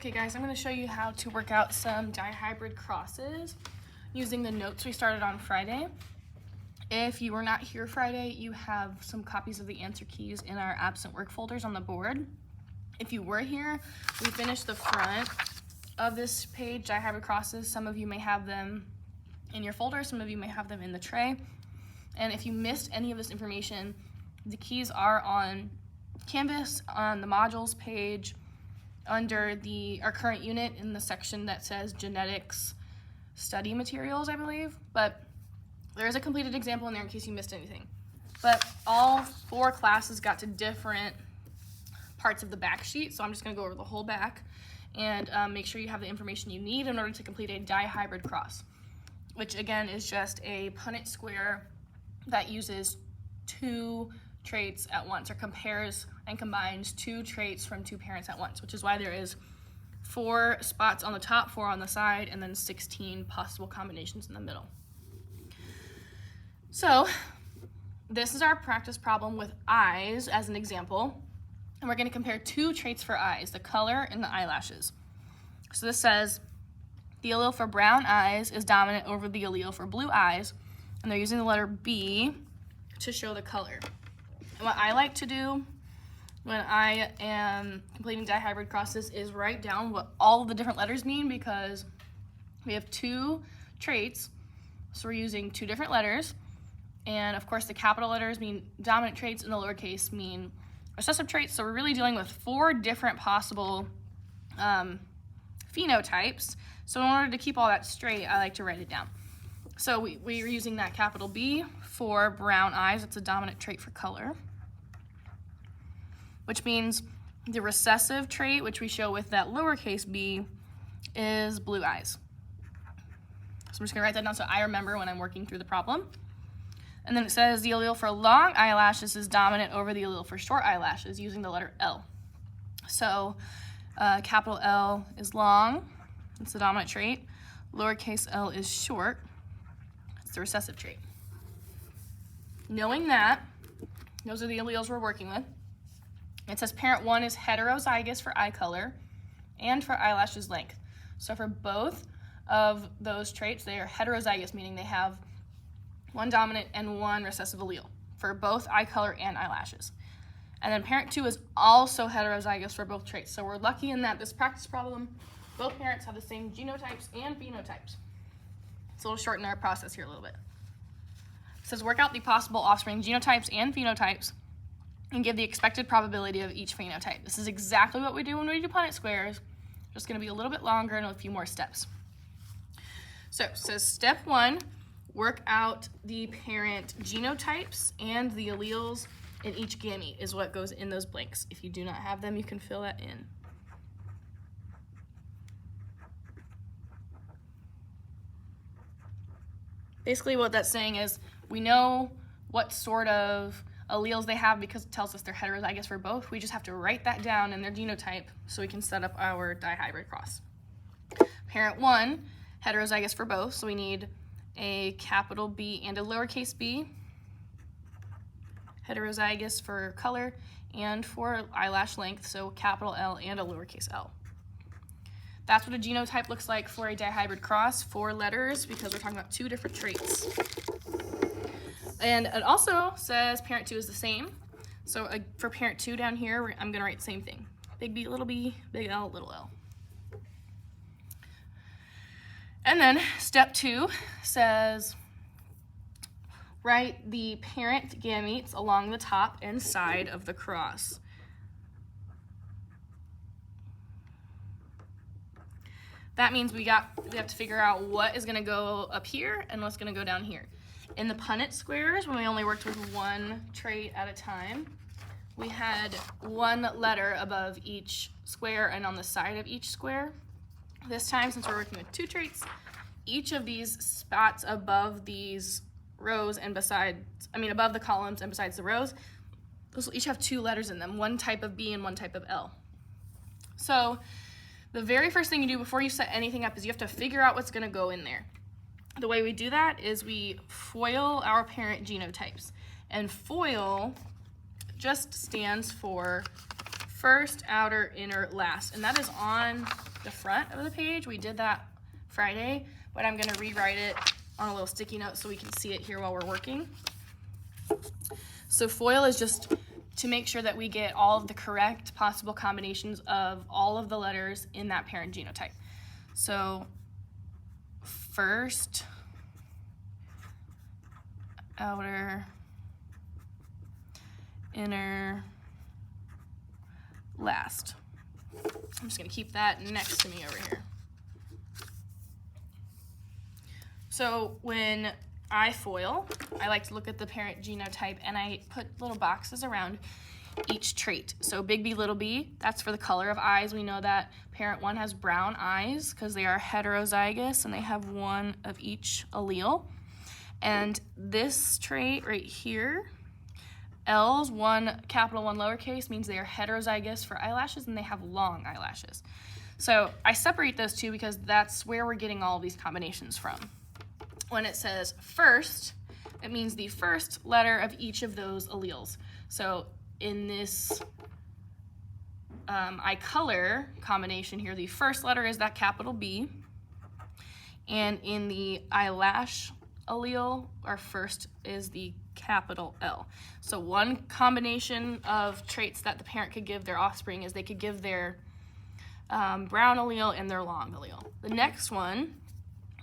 Okay guys, I'm going to show you how to work out some dihybrid crosses using the notes we started on Friday. If you were not here Friday, you have some copies of the answer keys in our absent work folders on the board. If you were here, we finished the front of this page, dihybrid crosses. Some of you may have them in your folder, some of you may have them in the tray. And if you missed any of this information, the keys are on Canvas on the modules page under our current unit in the section that says genetics study materials, I believe, but there is a completed example in there in case you missed anything. But all 4 classes got to different parts of the back sheet, so I'm just going to go over the whole back and make sure you have the information you need in order to complete a dihybrid cross, which again is just a Punnett square that uses 2 traits at once, or compares and combines 2 traits from 2 parents at once, which is why there is 4 spots on the top, 4 on the side, and then 16 possible combinations in the middle. So this is our practice problem with eyes as an example, and we're going to compare 2 traits for eyes, the color and the eyelashes. So this says the allele for brown eyes is dominant over the allele for blue eyes, and they're using the letter B to show the color. And what I like to do when I am completing dihybrid crosses is write down what all of the different letters mean, because we have 2 traits, so we're using 2 different letters, and of course the capital letters mean dominant traits and the lowercase mean recessive traits, so we're really dealing with 4 different possible phenotypes. So in order to keep all that straight, I like to write it down. So we're using that capital B for brown eyes. It's a dominant trait for color, which means the recessive trait, which we show with that lowercase b, is blue eyes. So I'm just gonna write that down so I remember when I'm working through the problem. And then it says the allele for long eyelashes is dominant over the allele for short eyelashes using the letter L. So capital L is long, it's the dominant trait. Lowercase l is short, it's the recessive trait. Knowing that, those are the alleles we're working with. It says parent 1 is heterozygous for eye color and for eyelashes length. So for both of those traits, they are heterozygous, meaning they have 1 dominant and 1 recessive allele for both eye color and eyelashes. And then parent 2 is also heterozygous for both traits. So we're lucky in that this practice problem, both parents have the same genotypes and phenotypes. So we'll shorten our process here a little bit. It says work out the possible offspring genotypes and phenotypes and give the expected probability of each phenotype. This is exactly what we do when we do Punnett squares, just going to be a little bit longer and a few more steps. So it says step 1, work out the parent genotypes and the alleles in each gamete is what goes in those blanks. If you do not have them, you can fill that in. Basically what that's saying is we know what sort of alleles they have because it tells us they're heterozygous for both. We just have to write that down in their genotype so we can set up our dihybrid cross. Parent 1, heterozygous for both, so we need a capital B and a lowercase b. Heterozygous for color and for eyelash length, so capital L and a lowercase l. That's what a genotype looks like for a dihybrid cross, 4 letters, because we're talking about 2 different traits. And it also says parent 2 is the same. So for parent 2 down here, I'm gonna write the same thing. Big B, big L, little l. And then step 2 says write the parent gametes along the top and side of the cross. That means we have to figure out what is going to go up here and what's going to go down here. In the Punnett squares, when we only worked with 1 trait at a time, we had 1 letter above each square and on the side of each square. This time, since we're working with 2 traits, each of these spots above these rows and above the columns and besides the rows, those will each have 2 letters in them, 1 type of B and 1 type of L. So the very first thing you do before you set anything up is you have to figure out what's going to go in there. The way we do that is we FOIL our parent genotypes. And FOIL just stands for first, outer, inner, last. And that is on the front of the page. We did that Friday, but I'm gonna rewrite it on a little sticky note so we can see it here while we're working. So FOIL is just to make sure that we get all of the correct possible combinations of all of the letters in that parent genotype. So first, outer, inner, last. I'm just gonna keep that next to me over here. So when I FOIL, I like to look at the parent genotype and I put little boxes around each trait. So big B, little b, that's for the color of eyes. We know that parent 1 has brown eyes because they are heterozygous and they have one of each allele. And this trait right here, L's, 1 capital 1 lowercase, means they are heterozygous for eyelashes and they have long eyelashes. So I separate those two because that's where we're getting all of these combinations from. When it says first, it means the first letter of each of those alleles. So in this eye color combination here, the first letter is that capital B. And in the eyelash allele, our first is the capital L. So one combination of traits that the parent could give their offspring is they could give their brown allele and their long allele. The next one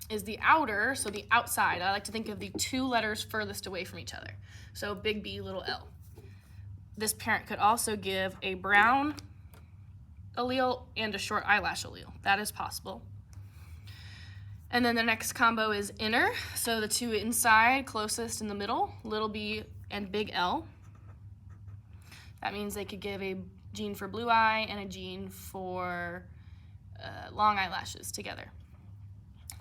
is the outer, so the outside. I like to think of the 2 letters furthest away from each other. So big B, little l. This parent could also give a brown allele and a short eyelash allele. That is possible. And then the next combo is inner, so the 2 inside, closest in the middle, little b and big L. That means they could give a gene for blue eye and a gene for long eyelashes together.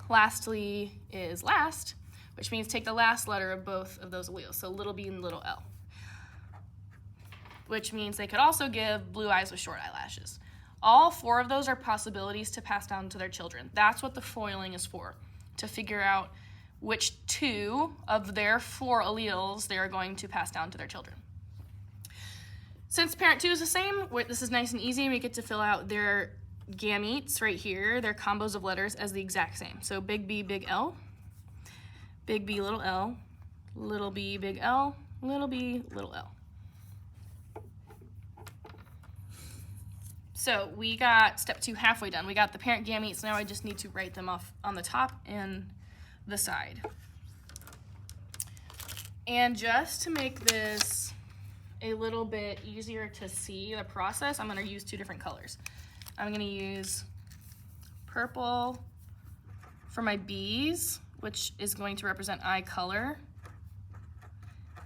Lastly is last, which means take the last letter of both of those alleles, so little b and little l, which means they could also give blue eyes with short eyelashes. All 4 of those are possibilities to pass down to their children. That's what the foiling is for, to figure out which 2 of their 4 alleles they are going to pass down to their children. Since parent 2 is the same, this is nice and easy. We get to fill out their gametes right here, their combos of letters, as the exact same. So big B, big L, big B, little b, big L, little b, little l. So we got step 2 halfway done. We got the parent gametes. Now I just need to write them off on the top and the side. And just to make this a little bit easier to see the process, I'm going to use 2 different colors. I'm going to use purple for my B's, which is going to represent eye color.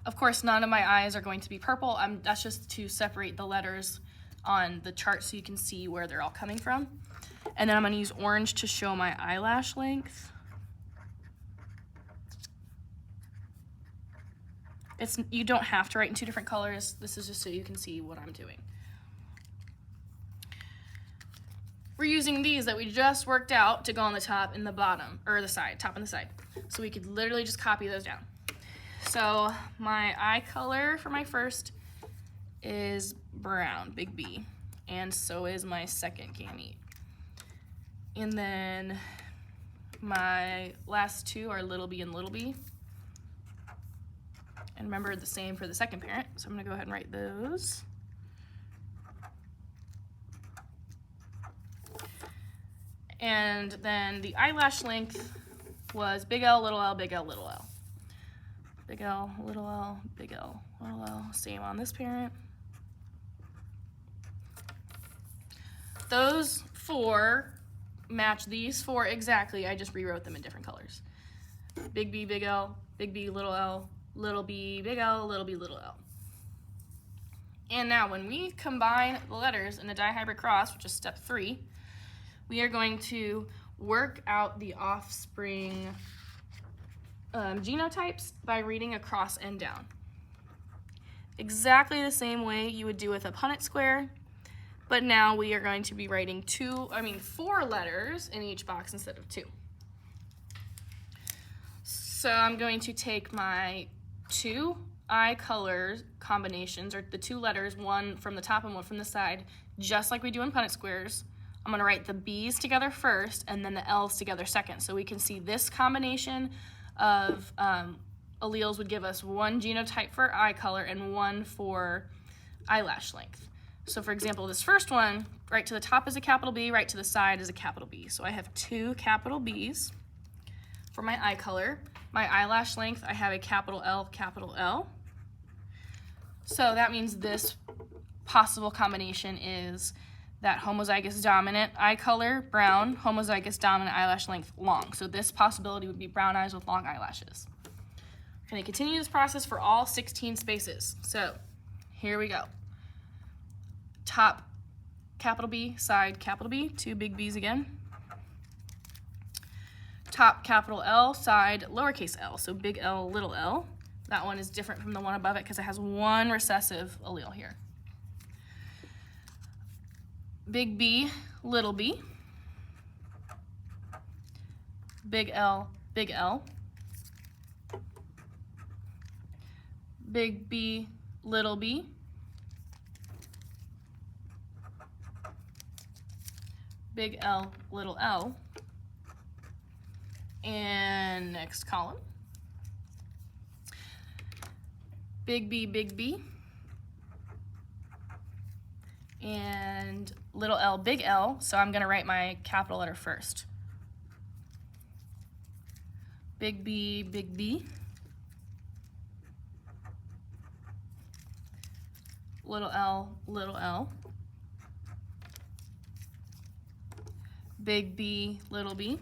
Of course, none of my eyes are going to be purple. That's just to separate the letters on the chart so you can see where they're all coming from. And then I'm going to use orange to show my eyelash length. You don't have to write in 2 different colors. This is just so you can see what I'm doing. We're using these that we just worked out to go on the top and the bottom, or the side, top and the side. So we could literally just copy those down. So my eye color for my first is brown, big B, and so is my second gamete. And then my last 2 are little b and little b. And remember, the same for the second parent, so I'm gonna go ahead and write those. And then the eyelash length was big L, little l, big L, little l. Big L, little l, big L, little l. Same on this parent. Those 4 match these 4 exactly. I just rewrote them in different colors. Big B, big L, big B, little b, big L, little b, little l. And now when we combine the letters in the dihybrid cross, which is step 3, we are going to work out the offspring genotypes by reading across and down. Exactly the same way you would do with a Punnett square, but now we are going to be writing 4 letters in each box instead of 2. So I'm going to take my 2 eye color combinations, or the 2 letters, one from the top and one from the side, just like we do in Punnett squares, I'm gonna write the B's together first and then the L's together second. So we can see this combination of alleles would give us one genotype for eye color and one for eyelash length. So for example, this first one, right to the top is a capital B, right to the side is a capital B. So I have two capital B's for my eye color. My eyelash length, I have a capital L, capital L. So that means this possible combination is that homozygous dominant eye color, brown, homozygous dominant eyelash length, long. So this possibility would be brown eyes with long eyelashes. I'm going to continue this process for all 16 spaces. So here we go. Top capital B, side capital B, two big B's again. Top capital L, side lowercase l, so big L, little l. That one is different from the one above it because it has one recessive allele here. Big B, little b. Big L, big L. Big B, little b. Big L, little l. And next column. Big B, big B. And little l, big L. So I'm going to write my capital letter first. Big B, big B. Little l, little l. Big B, little b.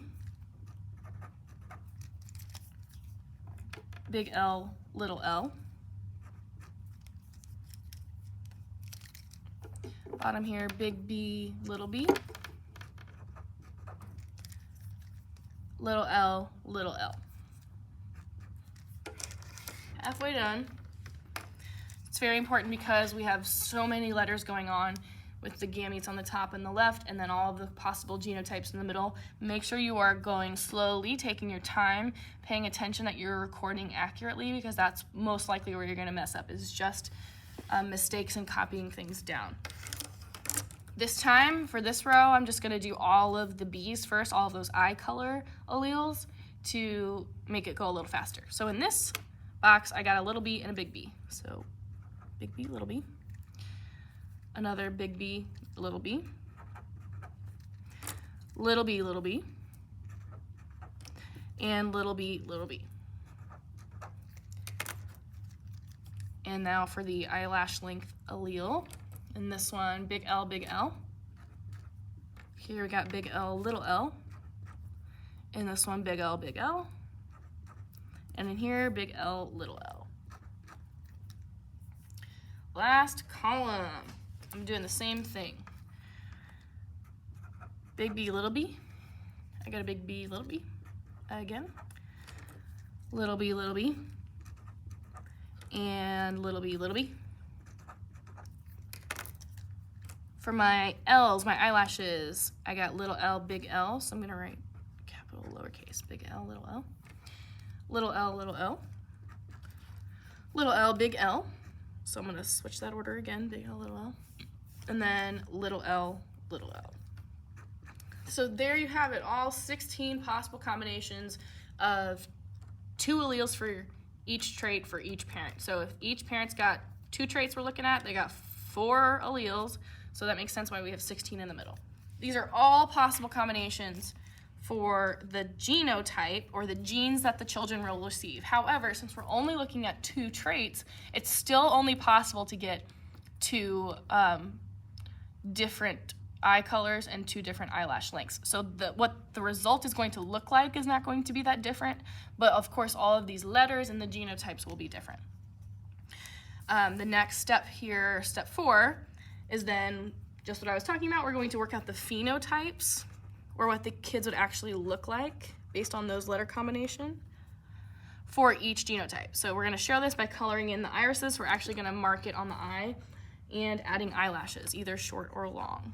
Big L, little l. Bottom here, big B, little b. Little l, little l. Halfway done. It's very important because we have so many letters going on with the gametes on the top and the left, and then all of the possible genotypes in the middle. Make sure you are going slowly, taking your time, paying attention that you're recording accurately, because that's most likely where you're going to mess up, is just mistakes and copying things down. This time, for this row, I'm just going to do all of the B's first, all of those eye color alleles, to make it go a little faster. So in this box, I got a little b and a big B. So big B, little b. Another big B, little b. Little b, little b. And little b, little b. And now for the eyelash length allele. In this one, big L, big L. Here we got big L, little l. In this one, big L, big L. And in here, big L, little l. Last column. I'm doing the same thing. Big B, little b. I got a big B, little b. Again. Little b, little b. And little b, little b. For my L's, my eyelashes, I got little l, big L. So I'm going to write capital lowercase, big L, little l. Little l, little l. Little l, big L. So I'm going to switch that order again, big L, little l. And then little l, little l. So there you have it, all 16 possible combinations of 2 alleles for each trait for each parent. So if each parent's got 2 traits we're looking at, they got 4 alleles, so that makes sense why we have 16 in the middle. These are all possible combinations for the genotype, or the genes that the children will receive. However, since we're only looking at 2 traits, it's still only possible to get 2 different eye colors and 2 different eyelash lengths. So what the result is going to look like is not going to be that different, but of course all of these letters and the genotypes will be different. The next step here, step 4, is then just what I was talking about. We're going to work out the phenotypes, or what the kids would actually look like based on those letter combination for each genotype. So we're going to show this by coloring in the irises. We're actually going to mark it on the eye and adding eyelashes, either short or long.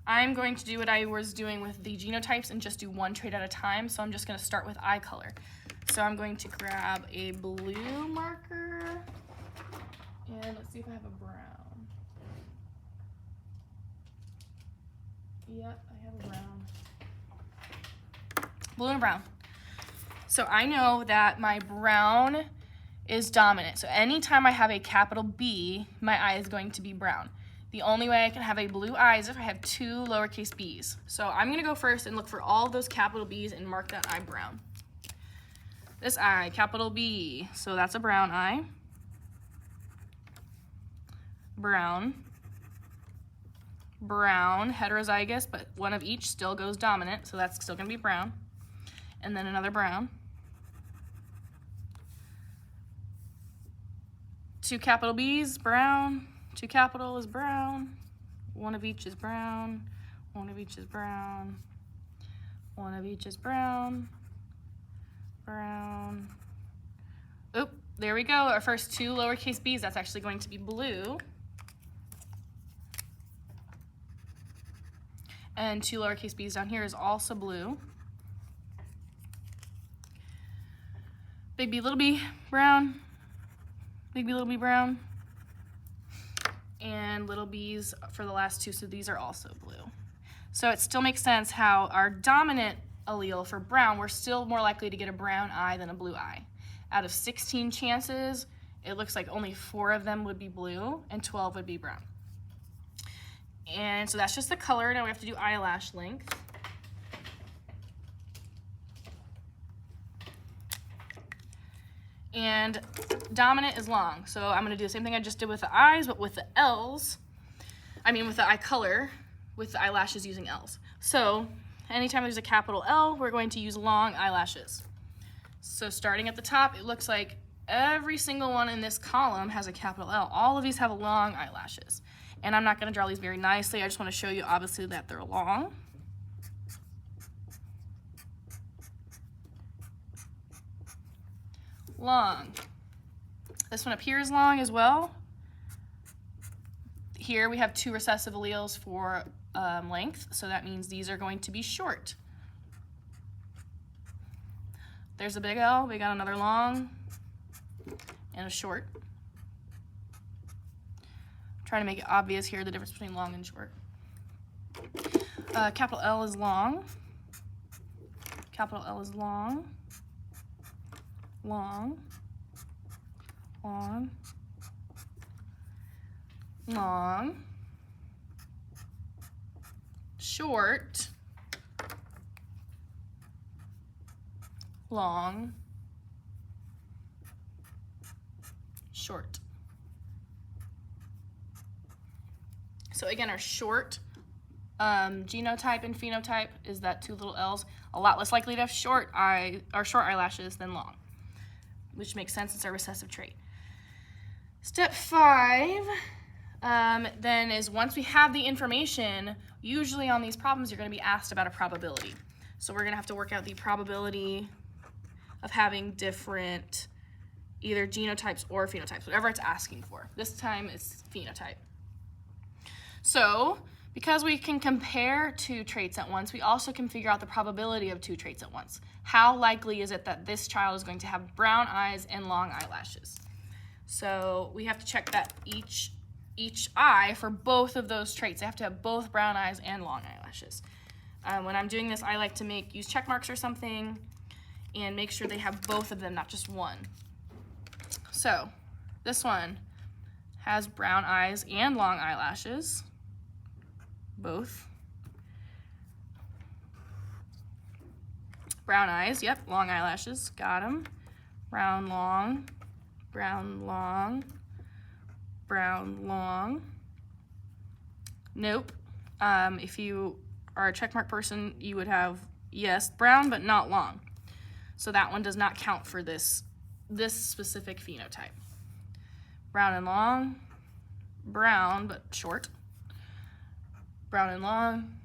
I'm going to do what I was doing with the genotypes and just do 1 trait at a time. So I'm just going to start with eye color. So I'm going to grab a blue marker then let's see if I have a brown. Yep, I have a brown. Blue and brown. So I know that my brown is dominant. So anytime I have a capital B, my eye is going to be brown. The only way I can have a blue eye is if I have two lowercase b's. So I'm gonna go first and look for all those capital B's and mark that eye brown. This eye, capital B, so that's a brown eye. Brown, brown, heterozygous, but one of each still goes dominant, so that's still gonna be brown. And then another brown. Two capital B's, brown. Two capital is brown, one of each is brown, one of each is brown, one of each is brown, brown. Oop, there we go, our first two lowercase b's, that's actually going to be blue. And two lowercase b's down here is also blue. Big B, little b, brown. Big B, little b, brown. And little b's for the last two, so these are also blue. So it still makes sense how our dominant allele for brown, we're still more likely to get a brown eye than a blue eye. Out of 16 chances, it looks like only 4 of them would be blue and 12 would be brown. And so that's just the color. Now we have to do eyelash length. And dominant is long. So I'm gonna do the same thing I just did with the eyes, but with the L's, with the eye color, with the eyelashes using L's. So anytime there's a capital L, we're going to use long eyelashes. So starting at the top, it looks like every single one in this column has a capital L. All of these have long eyelashes. And I'm not gonna draw these very nicely. I just wanna show you obviously that they're long. Long. This one up here is long as well. Here we have 2 recessive alleles for length, so that means these are going to be short. There's a big L, we got another long and a short. I'm trying to make it obvious here the difference between long and short. Capital L is long. Capital L is long. Long, long, long, short, long, short. So again, our short genotype and phenotype is that 2 little L's. A lot less likely to have short eyelashes than long, which makes sense, it's our recessive trait. Step 5 then is once we have the information, usually on these problems you're going to be asked about a probability. So we're going to have to work out the probability of having different either genotypes or phenotypes, whatever it's asking for. This time it's phenotype. So because we can compare 2 traits at once, we also can figure out the probability of 2 traits at once. How likely is it that this child is going to have brown eyes and long eyelashes? So we have to check that each eye for both of those traits. They have to have both brown eyes and long eyelashes. When I'm doing this, I like to use check marks or something and make sure they have both of them, not just one. So this one has brown eyes and long eyelashes. Both. Brown eyes, yep, long eyelashes, got them. Brown long, brown long, brown long. Nope. If you are a checkmark person, you would have, yes, brown, but not long. So that one does not count for this specific phenotype. Brown and long, brown, but short. Brown and long,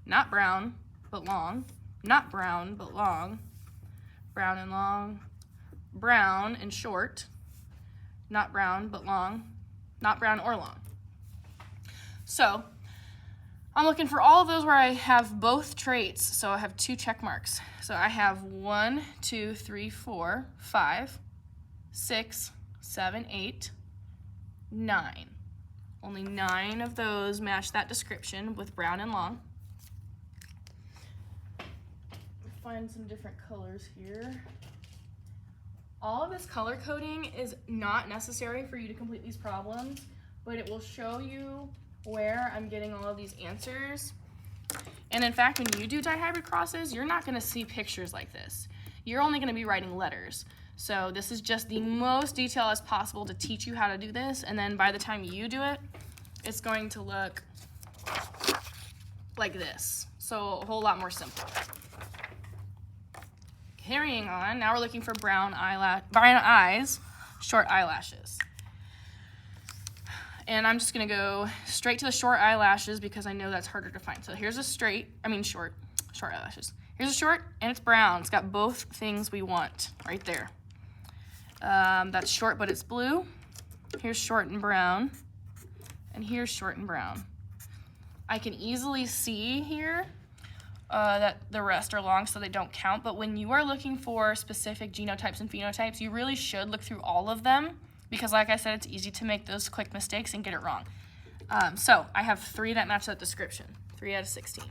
not brown, but long, not brown, but long, brown and long, brown and short, not brown, but long, not brown or long. So I'm looking for all of those where I have both traits, so I have 2 check marks. So I have 1, 2, 3, 4, 5, 6, 7, 8, 9. Only 9 of those match that description with brown and long. Find some different colors here. All of this color coding is not necessary for you to complete these problems, but it will show you where I'm getting all of these answers. And in fact, when you do dihybrid crosses, you're not going to see pictures like this. You're only going to be writing letters. So this is just the most detail as possible to teach you how to do this, and then by the time you do it, it's going to look like this. So a whole lot more simple. Carrying on, now we're looking for brown eyes, short eyelashes. And I'm just gonna go straight to the short eyelashes because I know that's harder to find. So here's a short eyelashes. Here's a short, and it's brown. It's got both things we want right there. That's short, but it's blue. Here's short and brown, and here's short and brown. I can easily see here that the rest are long, so they don't count, but when you are looking for specific genotypes and phenotypes, you really should look through all of them, because like I said, it's easy to make those quick mistakes and get it wrong. So I have 3 that match that description, 3 out of 16.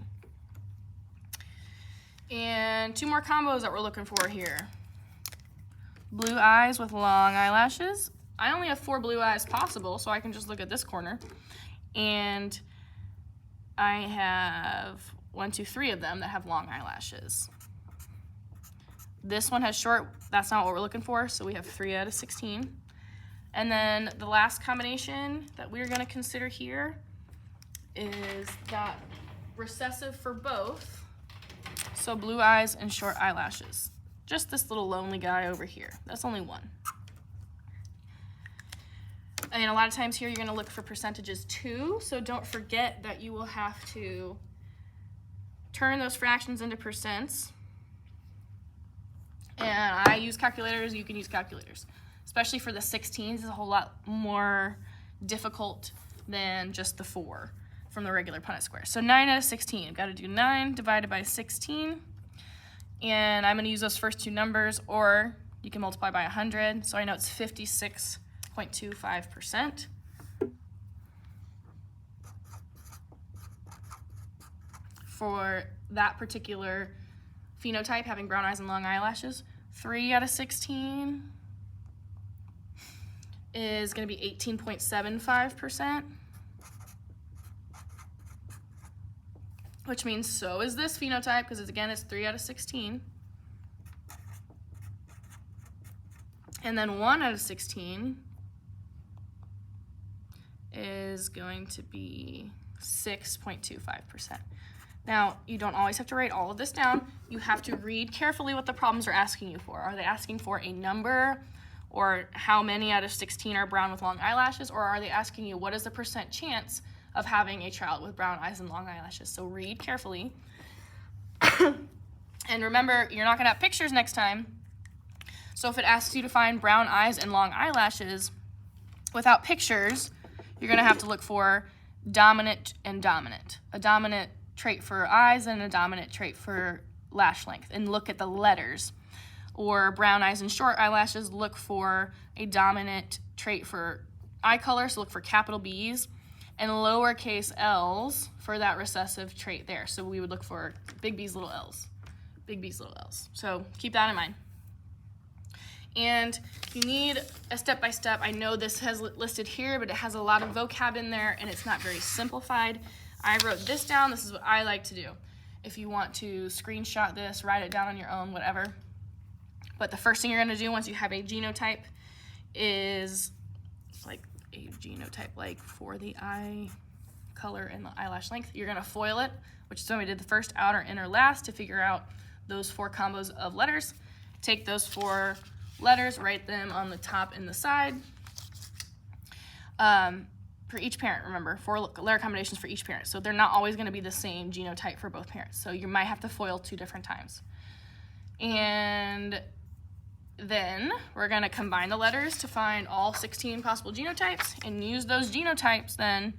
And 2 more combos that we're looking for here. Blue eyes with long eyelashes. I only have 4 blue eyes possible, so I can just look at this corner. And I have 1, 2, 3 of them that have long eyelashes. This one has short, that's not what we're looking for, so we have 3 out of 16. And then the last combination that we're gonna consider here is that recessive for both, so blue eyes and short eyelashes. Just this little lonely guy over here, that's only 1. And a lot of times here you're gonna look for percentages too, so don't forget that you will have to turn those fractions into percents. And I use calculators, you can use calculators. Especially for the 16s, it's a whole lot more difficult than just the 4 from the regular Punnett square. So 9 out of 16, I've got to do 9 divided by 16. And I'm going to use those first 2 numbers, or you can multiply by 100. So I know it's 56.25%. For that particular phenotype, having brown eyes and long eyelashes, 3 out of 16 is going to be 18.75%, which means so is this phenotype, because again it's 3 out of 16. And then 1 out of 16 is going to be 6.25%. Now, you don't always have to write all of this down. You have to read carefully what the problems are asking you for. Are they asking for a number, or how many out of 16 are brown with long eyelashes, or are they asking you what is the percent chance of having a child with brown eyes and long eyelashes? So read carefully. And remember, you're not going to have pictures next time. So if it asks you to find brown eyes and long eyelashes without pictures, you're going to have to look for dominant and dominant. A dominant trait for eyes and a dominant trait for lash length, and look at the letters. Or brown eyes and short eyelashes, look for a dominant trait for eye color, so look for capital B's, and lowercase l's for that recessive trait there. So we would look for big B's, little l's, big B's, little l's. So keep that in mind. And you need a step-by-step. I know this has listed here, but it has a lot of vocab in there, and it's not very simplified. I wrote this down. This is what I like to do. If you want to screenshot this, write it down on your own, whatever. But the first thing you're going to do once you have a genotype is like a genotype like for the eye color and the eyelash length. You're going to FOIL it, which is when we did the first, outer, inner, last, to figure out those 4 combos of letters. Take those 4 letters, write them on the top and the side. For each parent, remember, 4 letter combinations for each parent. So they're not always going to be the same genotype for both parents. So you might have to FOIL 2 different times. And then we're going to combine the letters to find all 16 possible genotypes and use those genotypes then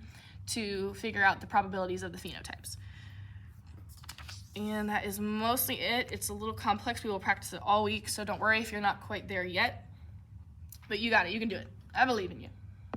to figure out the probabilities of the phenotypes. And that is mostly it. It's a little complex. We will practice it all week, so don't worry if you're not quite there yet. But you got it. You can do it. I believe in you.